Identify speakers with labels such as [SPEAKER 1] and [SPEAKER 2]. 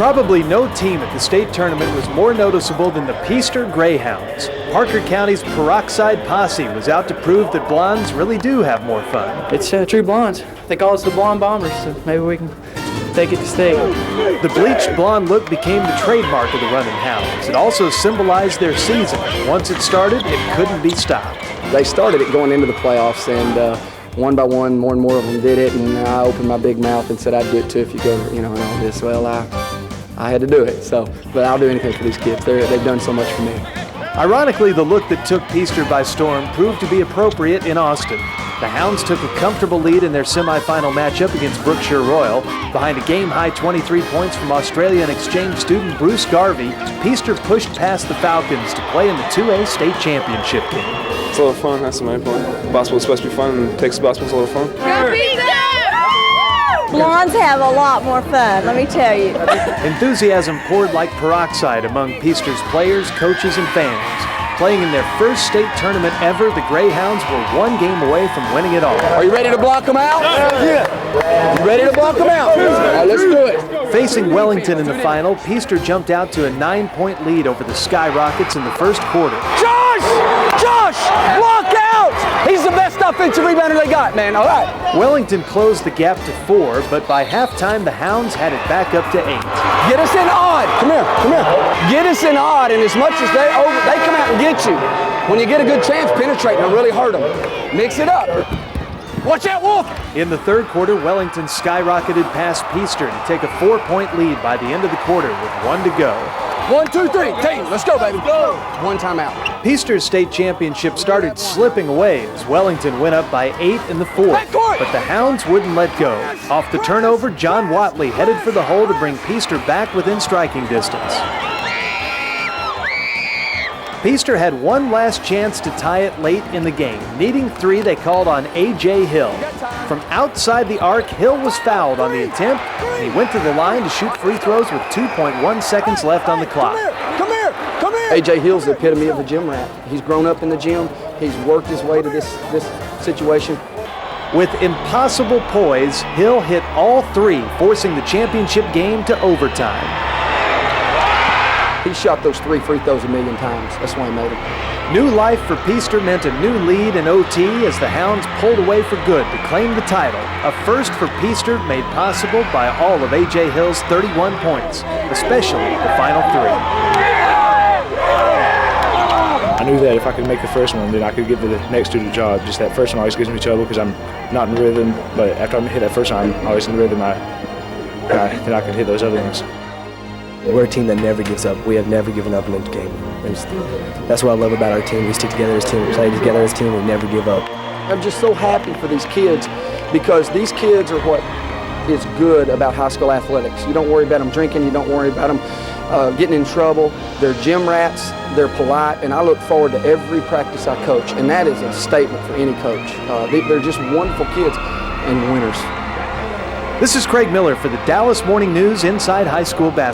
[SPEAKER 1] Probably no team at the state tournament was more noticeable than the Peaster Greyhounds. Parker County's peroxide posse was out to prove that blondes really do have more fun.
[SPEAKER 2] It's true blondes. They call us the Blonde Bombers, so maybe we can take it to state.
[SPEAKER 1] The bleached blonde look became the trademark of the Running Hounds. It also symbolized their season. Once it started, it couldn't be stopped.
[SPEAKER 3] They started it going into the playoffs, and one by one, more and more of them did it, and I opened my big mouth and said I'd do it too if you go, and all this. Well, I had to do it, but I'll do anything for these kids. They've done so much for me.
[SPEAKER 1] Ironically, the look that took Peaster by storm proved to be appropriate in Austin. The Hounds took a comfortable lead in their semifinal matchup against Brookshire Royal. Behind a game-high 23 points from Australian exchange student Bruce Garvey, Peaster pushed past the Falcons to play in the 2A state championship game.
[SPEAKER 4] It's a lot of fun, that's the main point. Basketball's supposed to be fun, and Texas basketball's a lot of fun.
[SPEAKER 5] Go Peaster! Blondes have a lot more fun, let me tell you.
[SPEAKER 1] Enthusiasm poured like peroxide among Peaster's players, coaches, and fans. Playing in their first state tournament ever, the Greyhounds were one game away from winning it all.
[SPEAKER 3] Are you ready to block them out? Yeah. You ready to block them out? All right, let's do it.
[SPEAKER 1] Facing Wellington in the final, Peaster jumped out to a 9-point lead over the Skyrockets in the first quarter.
[SPEAKER 3] Josh, block out! He's the best offensive rebounder they got, man. All right.
[SPEAKER 1] Wellington closed the gap to 4, but by halftime, the Hounds had it back up to 8.
[SPEAKER 3] Get us in odd. Come here. Get us in odd, and as much as they come out and get you, when you get a good chance, penetrate and really hurt them. Mix it up. Watch out, Wolf!
[SPEAKER 1] In the third quarter, Wellington skyrocketed past Peaster to take a 4-point lead by the end of the quarter with 1 to go.
[SPEAKER 3] 1, 2, 3, team, let's go, baby. Go. One timeout.
[SPEAKER 1] Peaster's state championship started slipping away as Wellington went up by 8 in the fourth, but the Hounds wouldn't let go. Off the turnover, John Watley headed for the hole to bring Peaster back within striking distance. Peaster had one last chance to tie it late in the game. Needing 3, they called on A.J. Hill. From outside the arc, Hill was fouled on the attempt, and he went to the line to shoot free throws with 2.1 seconds left on the clock.
[SPEAKER 3] Come here. A.J. Hill's the epitome of a gym rat. He's grown up in the gym. He's worked his way to this situation.
[SPEAKER 1] With impossible poise, Hill hit all 3, forcing the championship game to overtime.
[SPEAKER 3] He shot those 3 free throws a million times. That's why he made them.
[SPEAKER 1] New life for Peaster meant a new lead in OT as the Hounds pulled away for good to claim the title. A first for Peaster made possible by all of A.J. Hill's 31 points, especially the final 3.
[SPEAKER 6] I knew that if I could make the first one, then I could give the next 2 the job. Just that first one always gives me trouble because I'm not in rhythm, but after I hit that first one, I'm always in rhythm. Then I can hit those other ones.
[SPEAKER 7] We're a team that never gives up. We have never given up in a game. That's what I love about our team. We stick together as a team. We play together as a team. We never give up.
[SPEAKER 3] I'm just so happy for these kids because these kids are what is good about high school athletics. You don't worry about them drinking. You don't worry about them getting in trouble. They're gym rats. They're polite, and I look forward to every practice I coach, and that is a statement for any coach. They're just wonderful kids and winners.
[SPEAKER 1] This is Craig Miller for the Dallas Morning News Inside High School Basketball.